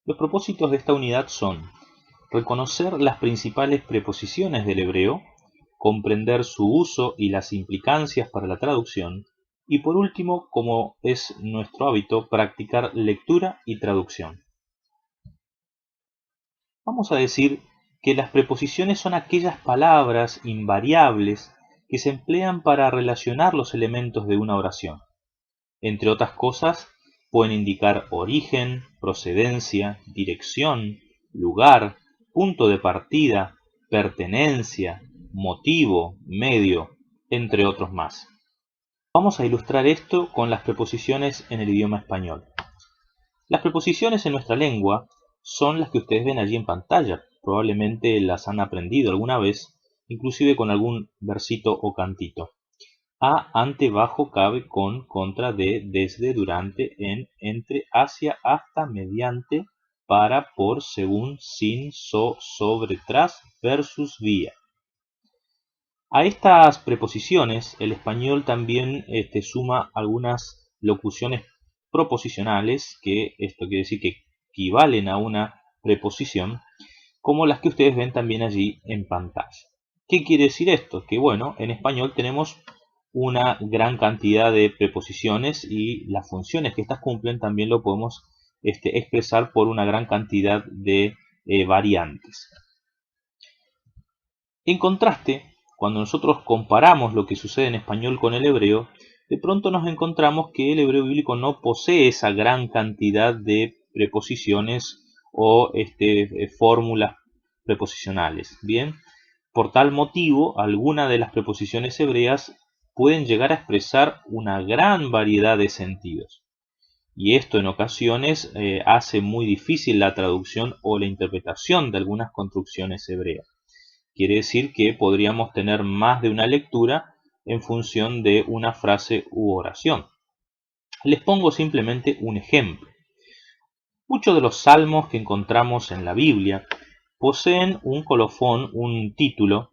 Los propósitos de esta unidad son reconocer las principales preposiciones del hebreo, comprender su uso y las implicancias para la traducción, y por último, como es nuestro hábito, practicar lectura y traducción. Vamos a decir que las preposiciones son aquellas palabras invariables que se emplean para relacionar los elementos de una oración. Entre otras cosas, pueden indicar origen, procedencia, dirección, lugar, punto de partida, pertenencia, motivo, medio, entre otros más. Vamos a ilustrar esto con las preposiciones en el idioma español. Las preposiciones en nuestra lengua son las que ustedes ven allí en pantalla. Probablemente las han aprendido alguna vez, inclusive con algún versito o cantito. A, ante, bajo, cabe, con, contra, de, desde, durante, en, entre, hacia, hasta, mediante, para, por, según, sin, sobre, tras, versus, vía. A estas preposiciones el español también suma algunas locuciones proposicionales, que esto quiere decir que equivalen a una preposición, como las que ustedes ven también allí en pantalla. ¿Qué quiere decir esto? Que bueno, en español tenemos una gran cantidad de preposiciones y las funciones que estas cumplen también lo podemos expresar por una gran cantidad de variantes. En contraste, cuando nosotros comparamos lo que sucede en español con el hebreo, de pronto nos encontramos que el hebreo bíblico no posee esa gran cantidad de preposiciones o fórmulas preposicionales. Bien, por tal motivo, algunas de las preposiciones hebreas pueden llegar a expresar una gran variedad de sentidos. Y esto en ocasiones hace muy difícil la traducción o la interpretación de algunas construcciones hebreas. Quiere decir que podríamos tener más de una lectura en función de una frase u oración. Les pongo simplemente un ejemplo. Muchos de los salmos que encontramos en la Biblia poseen un colofón, un título,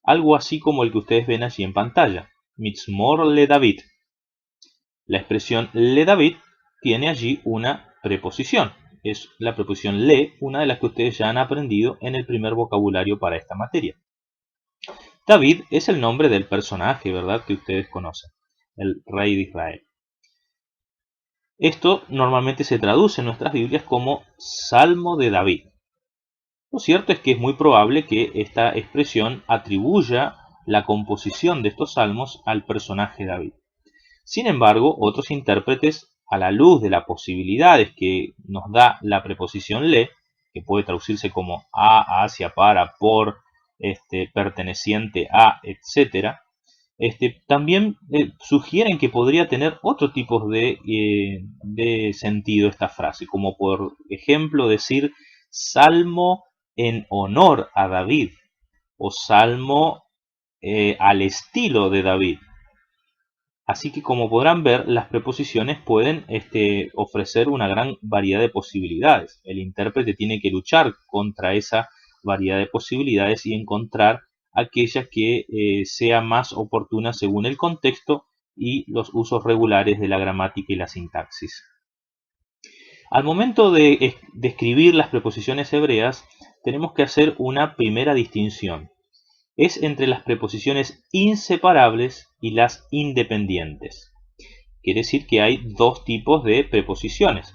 algo así como el que ustedes ven allí en pantalla, Mizmor le David. La expresión le David tiene allí una preposición. Es la preposición le, una de las que ustedes ya han aprendido en el primer vocabulario para esta materia. David es el nombre del personaje, ¿verdad?, que ustedes conocen, el rey de Israel. Esto normalmente se traduce en nuestras Biblias como Salmo de David. Lo cierto es que es muy probable que esta expresión atribuya la composición de estos salmos al personaje David. Sin embargo, otros intérpretes, a la luz de las posibilidades que nos da la preposición le, que puede traducirse como a, hacia, para, por, perteneciente a, etc., también sugieren que podría tener otro tipo de sentido esta frase, como por ejemplo decir salmo en honor a David o salmo al estilo de David. Así que como podrán ver, las preposiciones pueden ofrecer una gran variedad de posibilidades. El intérprete tiene que luchar contra esa variedad de posibilidades y encontrar aquella que sea más oportuna según el contexto y los usos regulares de la gramática y la sintaxis. Al momento de escribir las preposiciones hebreas, tenemos que hacer una primera distinción. Es entre las preposiciones inseparables y las independientes. Quiere decir que hay dos tipos de preposiciones.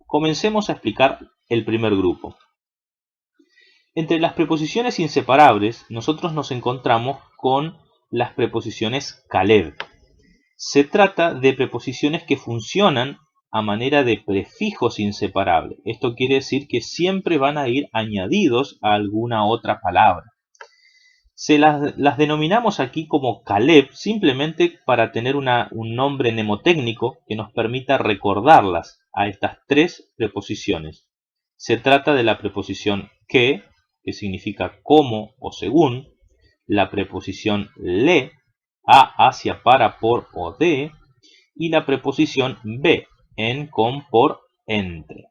Comencemos a explicar el primer grupo. Entre las preposiciones inseparables, nosotros nos encontramos con las preposiciones Kalev. Se trata de preposiciones que funcionan a manera de prefijos inseparables. Esto quiere decir que siempre van a ir añadidos a alguna otra palabra. Se las denominamos aquí como Kalev simplemente para tener un nombre mnemotécnico que nos permita recordarlas a estas tres preposiciones. Se trata de la preposición que significa como o según, la preposición le, a, hacia, para, por o de, y la preposición be, en, con, por, entre.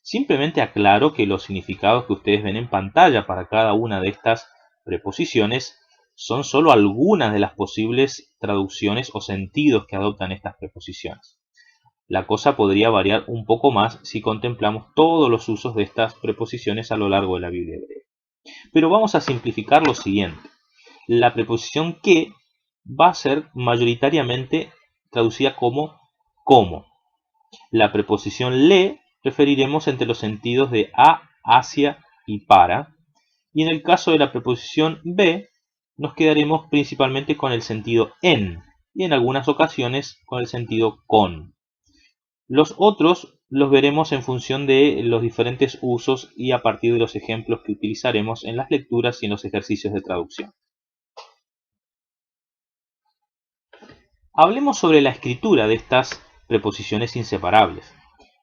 Simplemente aclaro que los significados que ustedes ven en pantalla para cada una de estas preposiciones son solo algunas de las posibles traducciones o sentidos que adoptan estas preposiciones. La cosa podría variar un poco más si contemplamos todos los usos de estas preposiciones a lo largo de la Biblia hebrea. Pero vamos a simplificar lo siguiente. La preposición que va a ser mayoritariamente traducida como como. La preposición le referiremos entre los sentidos de a, hacia y para. Y en el caso de la preposición be, nos quedaremos principalmente con el sentido en, y en algunas ocasiones con el sentido con. Los otros los veremos en función de los diferentes usos y a partir de los ejemplos que utilizaremos en las lecturas y en los ejercicios de traducción. Hablemos sobre la escritura de estas preposiciones inseparables.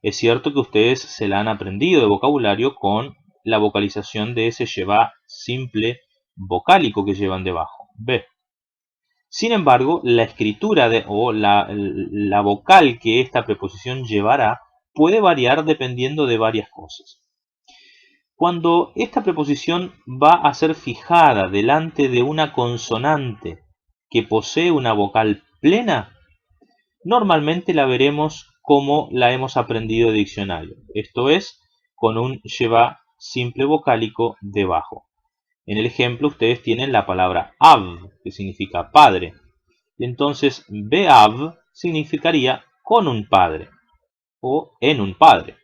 Es cierto que ustedes se la han aprendido de vocabulario con la vocalización de ese lleva simple vocálico que llevan debajo, B. Sin embargo, la escritura o la vocal que esta preposición llevará puede variar dependiendo de varias cosas. Cuando esta preposición va a ser fijada delante de una consonante que posee una vocal plena, normalmente la veremos como la hemos aprendido de diccionario, esto es, con un lleva simple vocálico debajo. En el ejemplo ustedes tienen la palabra av, que significa padre. Entonces, beav significaría con un padre o en un padre.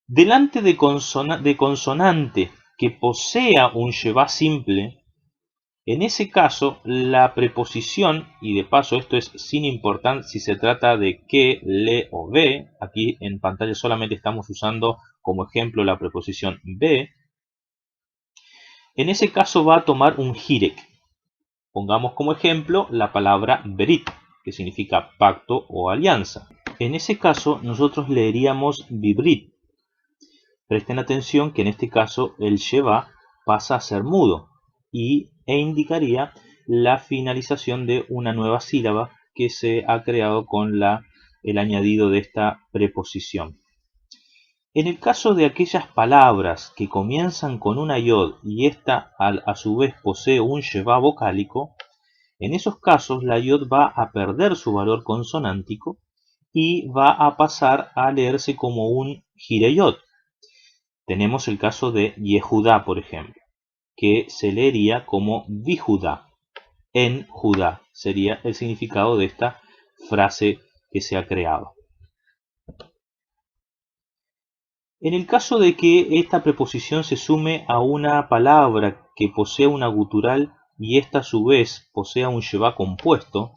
Delante de consonante que posea un lleva simple, en ese caso la preposición, y de paso esto es sin importar si se trata de que, le o ve, aquí en pantalla solamente estamos usando como ejemplo la preposición be, en ese caso va a tomar un jirek. Pongamos como ejemplo la palabra berit, que significa pacto o alianza. En ese caso nosotros leeríamos bibrit. Presten atención que en este caso el lleva pasa a ser mudo e indicaría la finalización de una nueva sílaba que se ha creado con el añadido de esta preposición. En el caso de aquellas palabras que comienzan con una yod y esta a su vez posee un lleva vocálico, en esos casos la yod va a perder su valor consonántico y va a pasar a leerse como un gireyot. Tenemos el caso de Yehudá, por ejemplo, que se leería como Bihudá. En Judá sería el significado de esta frase que se ha creado. En el caso de que esta preposición se sume a una palabra que posea una gutural y esta a su vez posea un lleva compuesto,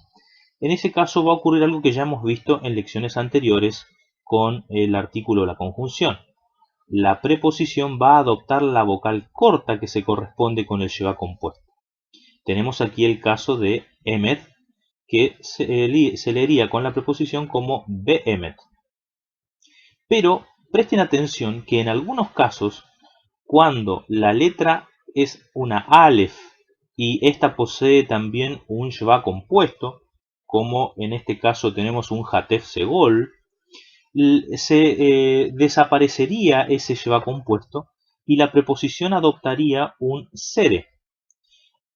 en ese caso va a ocurrir algo que ya hemos visto en lecciones anteriores con el artículo o la conjunción. La preposición va a adoptar la vocal corta que se corresponde con el lleva compuesto. Tenemos aquí el caso de emet, que se leería con la preposición como behemet. Pero presten atención que en algunos casos, cuando la letra es una alef y esta posee también un lleva compuesto, como en este caso tenemos un hatef segol, se desaparecería ese lleva compuesto y la preposición adoptaría un sere.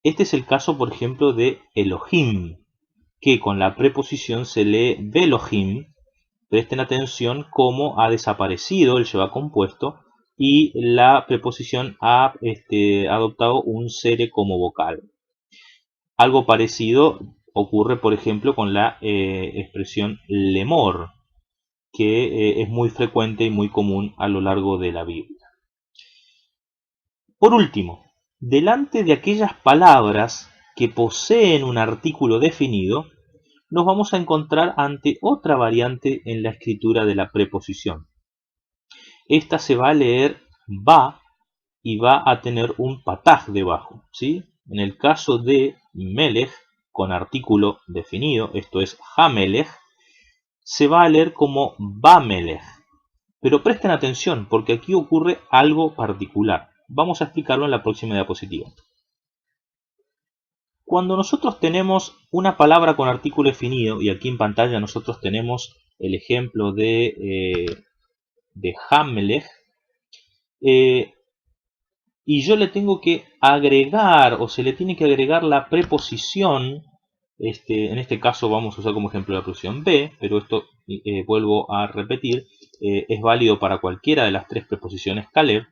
Este es el caso, por ejemplo, de Elohim, que con la preposición se lee Belohim. Presten atención cómo ha desaparecido el lleva compuesto y la preposición ha adoptado un sere como vocal. Algo parecido ocurre, por ejemplo, con la expresión lemor, que es muy frecuente y muy común a lo largo de la Biblia. Por último, delante de aquellas palabras que poseen un artículo definido, nos vamos a encontrar ante otra variante en la escritura de la preposición. Esta se va a leer va y va a tener un pataj debajo, ¿sí? En el caso de melech, con artículo definido, esto es hamelech, se va a leer como Bamelech. Pero presten atención porque aquí ocurre algo particular. Vamos a explicarlo en la próxima diapositiva. Cuando nosotros tenemos una palabra con artículo definido, y aquí en pantalla nosotros tenemos el ejemplo de Hamelech, y yo le tengo que agregar, o se le tiene que agregar la preposición En este caso vamos a usar como ejemplo la preposición be, pero esto, vuelvo a repetir, es válido para cualquiera de las tres preposiciones Caleb.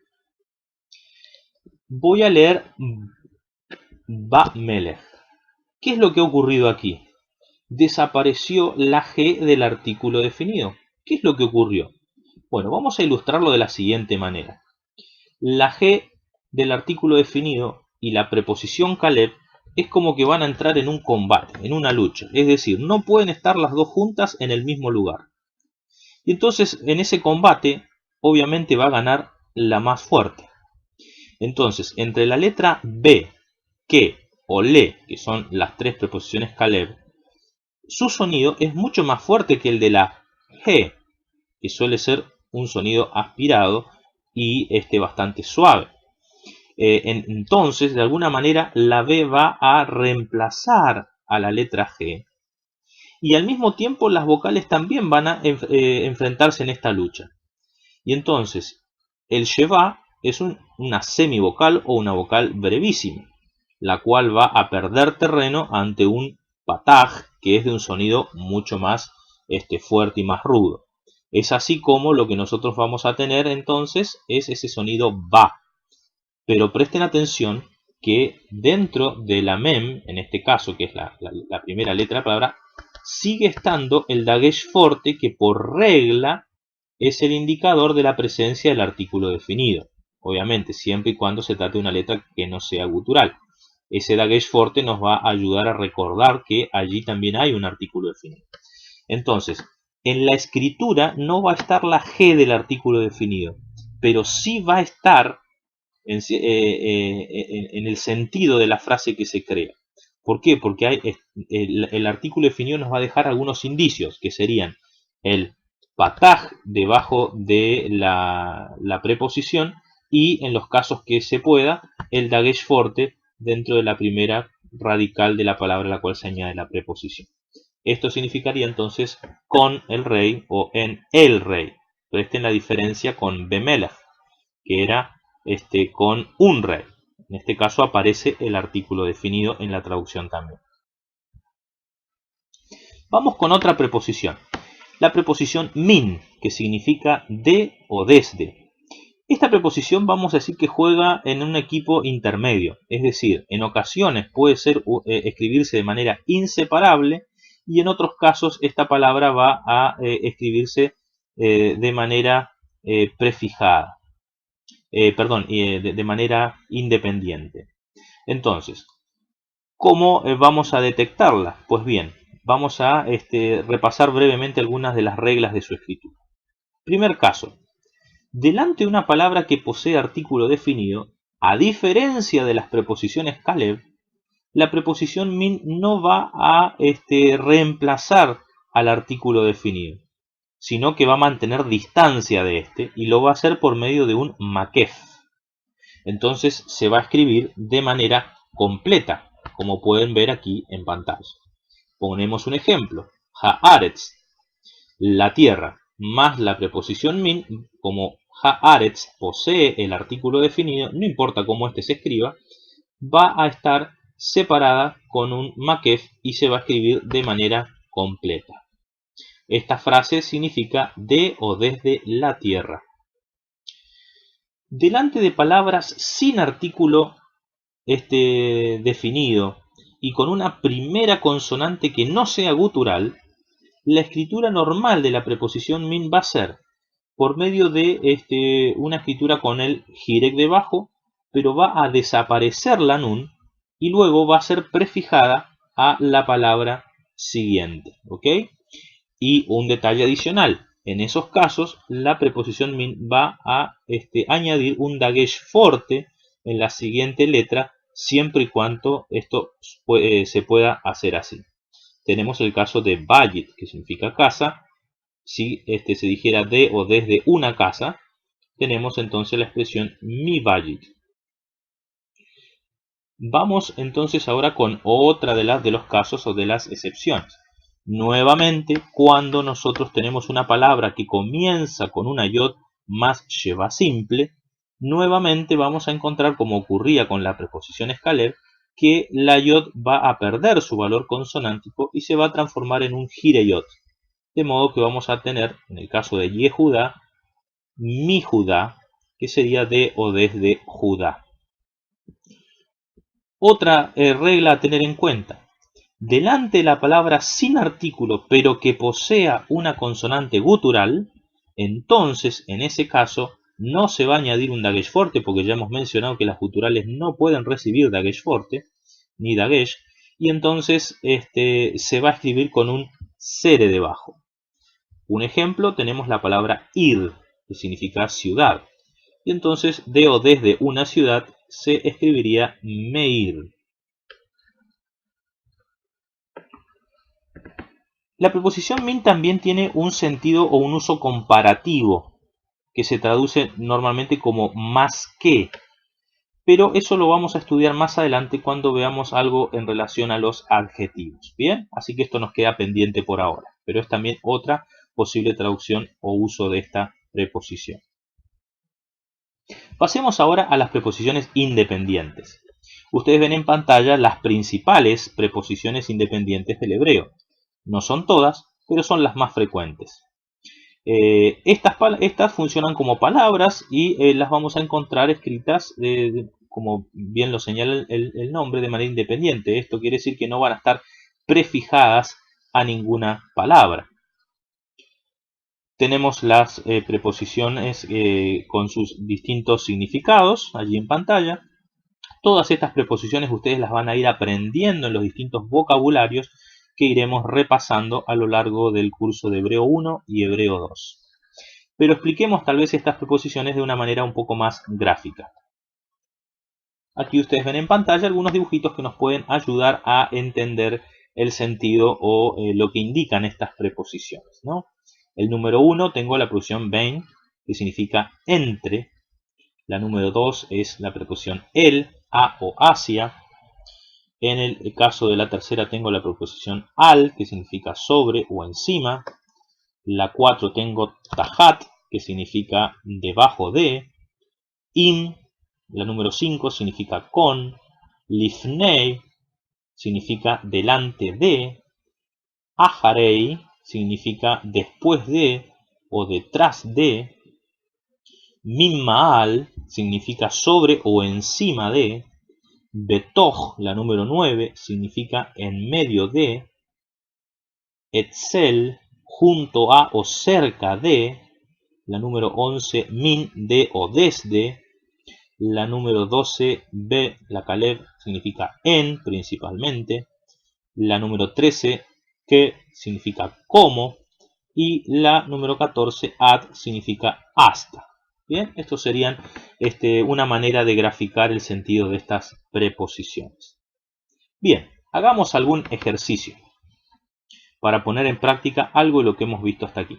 Voy a leer ba melech. ¿Qué es lo que ha ocurrido aquí? Desapareció la G del artículo definido. ¿Qué es lo que ocurrió? Bueno, vamos a ilustrarlo de la siguiente manera. La G del artículo definido y la preposición Caleb es como que van a entrar en un combate, en una lucha. Es decir, no pueden estar las dos juntas en el mismo lugar. Y entonces, en ese combate, obviamente va a ganar la más fuerte. Entonces, entre la letra B, que o le, que son las tres preposiciones Caleb, su sonido es mucho más fuerte que el de la G, que suele ser un sonido aspirado y bastante suave. Entonces, de alguna manera, la B va a reemplazar a la letra G. Y al mismo tiempo las vocales también van a enfrentarse en esta lucha. Y entonces, el Sheva es una semivocal o una vocal brevísima, la cual va a perder terreno ante un pataj, que es de un sonido mucho más fuerte y más rudo. Es así como lo que nosotros vamos a tener entonces es ese sonido ba. Pero presten atención que dentro de la mem, en este caso que es la primera letra de la palabra, sigue estando el dagesh forte, que por regla es el indicador de la presencia del artículo definido. Obviamente, siempre y cuando se trate de una letra que no sea gutural. Ese dagesh forte nos va a ayudar a recordar que allí también hay un artículo definido. Entonces, en la escritura no va a estar la G del artículo definido, pero sí va a estar en el sentido de la frase que se crea. ¿Por qué? Porque el artículo definido nos va a dejar algunos indicios, que serían el pataj debajo de la preposición y, en los casos que se pueda, el dagesh forte dentro de la primera radical de la palabra a la cual se añade la preposición. Esto significaría entonces con el rey o en el rey. Presten la diferencia con bemelech, que era con un rey. En este caso aparece el artículo definido en la traducción también. Vamos con otra preposición. La preposición min, que significa de o desde. Esta preposición vamos a decir que juega en un equipo intermedio. Es decir, en ocasiones puede escribirse de manera inseparable y en otros casos esta palabra va a escribirse de manera prefijada. De manera independiente. Entonces, ¿cómo vamos a detectarla? Pues bien, vamos a repasar brevemente algunas de las reglas de su escritura. Primer caso, delante de una palabra que posee artículo definido, a diferencia de las preposiciones Caleb, la preposición min no va a reemplazar al artículo definido, sino que va a mantener distancia de y lo va a hacer por medio de un makef. Entonces se va a escribir de manera completa, como pueden ver aquí en pantalla. Ponemos un ejemplo. Haaretz, la tierra, más la preposición min. Como Haaretz posee el artículo definido, no importa cómo se escriba, va a estar separada con un makef y se va a escribir de manera completa. Esta frase significa de o desde la tierra. Delante de palabras sin artículo definido y con una primera consonante que no sea gutural, la escritura normal de la preposición min va a ser por medio de una escritura con el jirek debajo, pero va a desaparecer la nun y luego va a ser prefijada a la palabra siguiente. ¿Ok? Y un detalle adicional. En esos casos, la preposición min va a añadir un dagesh forte en la siguiente letra, siempre y cuando esto se pueda hacer así. Tenemos el caso de bayit, que significa casa. Si se dijera de o desde una casa, tenemos entonces la expresión mi bayit. Vamos entonces ahora con otra de los casos o de las excepciones. Nuevamente, cuando nosotros tenemos una palabra que comienza con una yod más sheva simple, nuevamente vamos a encontrar, como ocurría con la preposición Caleb, que la yod va a perder su valor consonántico y se va a transformar en un gireyot. De modo que vamos a tener, en el caso de Yehudá, mi Judá, que sería de o desde Judá. Otra regla a tener en cuenta. Delante de la palabra sin artículo, pero que posea una consonante gutural, entonces, en ese caso, no se va a añadir un dagesh forte, porque ya hemos mencionado que las guturales no pueden recibir dagesh forte, ni dagesh, y entonces se va a escribir con un sere debajo. Un ejemplo, tenemos la palabra ir, que significa ciudad. Y entonces, de o desde una ciudad, se escribiría meir. La preposición min también tiene un sentido o un uso comparativo, que se traduce normalmente como más que. Pero eso lo vamos a estudiar más adelante cuando veamos algo en relación a los adjetivos. Bien, así que esto nos queda pendiente por ahora. Pero es también otra posible traducción o uso de esta preposición. Pasemos ahora a las preposiciones independientes. Ustedes ven en pantalla las principales preposiciones independientes del hebreo. No son todas, pero son las más frecuentes. Estas funcionan como palabras y las vamos a encontrar escritas, como bien lo señala el nombre, de manera independiente. Esto quiere decir que no van a estar prefijadas a ninguna palabra. Tenemos las preposiciones con sus distintos significados allí en pantalla. Todas estas preposiciones ustedes las van a ir aprendiendo en los distintos vocabularios que iremos repasando a lo largo del curso de Hebreo 1 y Hebreo 2. Pero expliquemos tal vez estas preposiciones de una manera un poco más gráfica. Aquí ustedes ven en pantalla algunos dibujitos que nos pueden ayudar a entender el sentido o lo que indican estas preposiciones, ¿no? El número 1 tengo la preposición ben, que significa entre. La número 2 es la preposición el, a o hacia. En el caso de la tercera tengo la preposición al, que significa sobre o encima. La 4 tengo tahat, que significa debajo de. In, la número 5, significa con. Lifnei significa delante de. Aharei significa después de o detrás de. Mimmaal significa sobre o encima de. Betoch, la número 9, significa en medio de. Etzel, junto a o cerca de. La número 11, min, de o desde. La número 12, be, la Caleb, significa en principalmente. La número 13, que significa como. Y la número 14, ad, significa hasta. Bien, esto serían una manera de graficar el sentido de estas preposiciones. Bien, hagamos algún ejercicio para poner en práctica algo de lo que hemos visto hasta aquí.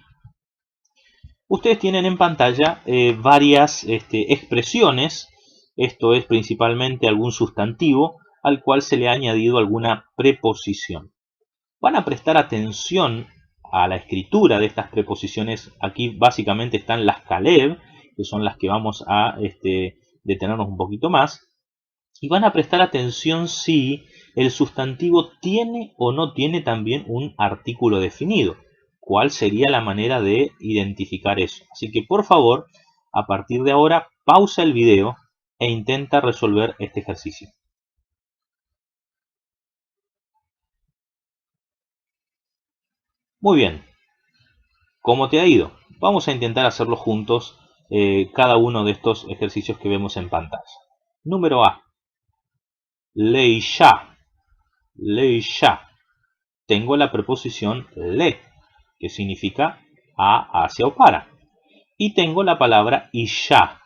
Ustedes tienen en pantalla varias expresiones, esto es principalmente algún sustantivo al cual se le ha añadido alguna preposición. Van a prestar atención a la escritura de estas preposiciones. Aquí básicamente están las Caleb, que son las que vamos a detenernos un poquito más. Y van a prestar atención si el sustantivo tiene o no tiene también un artículo definido. ¿Cuál sería la manera de identificar eso? Así que por favor, a partir de ahora, pausa el video e intenta resolver este ejercicio. Muy bien. ¿Cómo te ha ido? Vamos a intentar hacerlo juntos cada uno de estos ejercicios que vemos en pantalla. Número A. Leisha. Leisha. Tengo la preposición le, que significa a, hacia o para. Y tengo la palabra isha.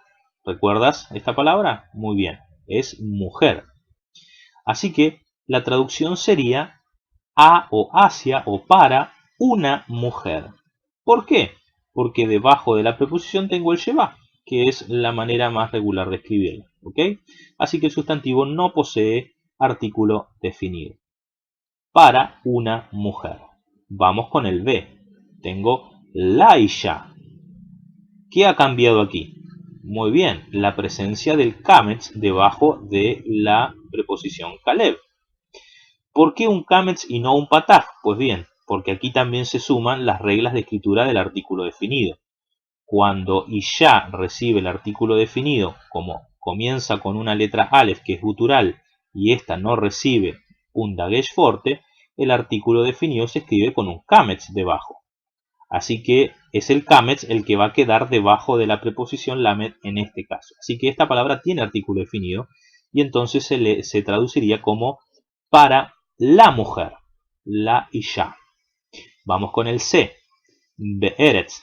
¿Recuerdas esta palabra? Muy bien, es mujer. Así que la traducción sería a o hacia o para una mujer. ¿Por qué? Porque debajo de la preposición tengo el sheba, que es la manera más regular de escribirlo. ¿Ok? Así que el sustantivo no posee artículo definido. Para una mujer. Vamos con el B. Tengo la isha. ¿Qué ha cambiado aquí? Muy bien, la presencia del kametz debajo de la preposición Caleb. ¿Por qué un kametz y no un pataj? Pues bien, porque aquí también se suman las reglas de escritura del artículo definido. Cuando Isha recibe el artículo definido, como comienza con una letra Aleph que es gutural y esta no recibe un dagesh forte, el artículo definido se escribe con un kametz debajo. Así que es el kametz el que va a quedar debajo de la preposición lamed en este caso. Así que esta palabra tiene artículo definido y entonces se traduciría como para la mujer, la Isha. Vamos con el C, be'eretz.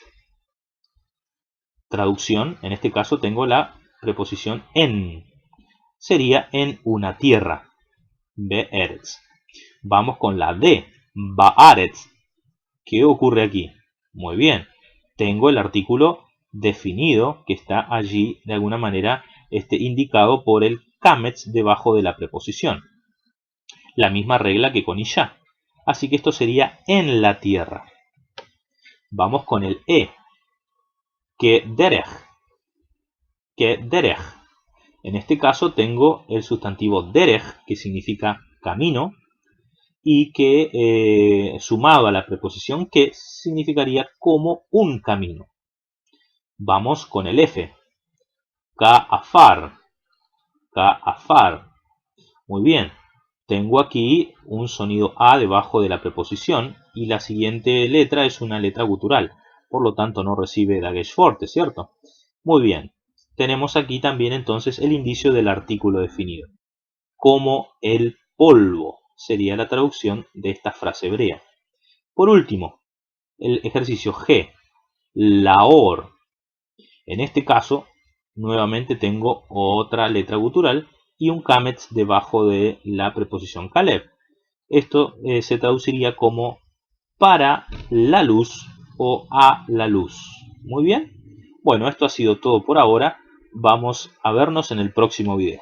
Traducción, en este caso tengo la preposición en. Sería en una tierra, be'eretz. Vamos con la D, ba'aretz. ¿Qué ocurre aquí? Muy bien, tengo el artículo definido que está allí de alguna manera indicado por el kametz debajo de la preposición. La misma regla que con Isha. Así que esto sería en la tierra. Vamos con el E, que derech. Que derech. En este caso tengo el sustantivo derech, que significa camino, y que sumado a la preposición que significaría como un camino. Vamos con el F, ka'afar. Ka'afar. Muy bien, tengo aquí un sonido A debajo de la preposición y la siguiente letra es una letra gutural, por lo tanto no recibe dagesh forte, ¿cierto? Muy bien, tenemos aquí también entonces el indicio del artículo definido, como el polvo sería la traducción de esta frase hebrea. Por último, el ejercicio G, laor. En este caso, nuevamente tengo otra letra gutural y un kametz debajo de la preposición Caleb. Esto se traduciría como para la luz o a la luz. Muy bien. Bueno, esto ha sido todo por ahora. Vamos a vernos en el próximo video.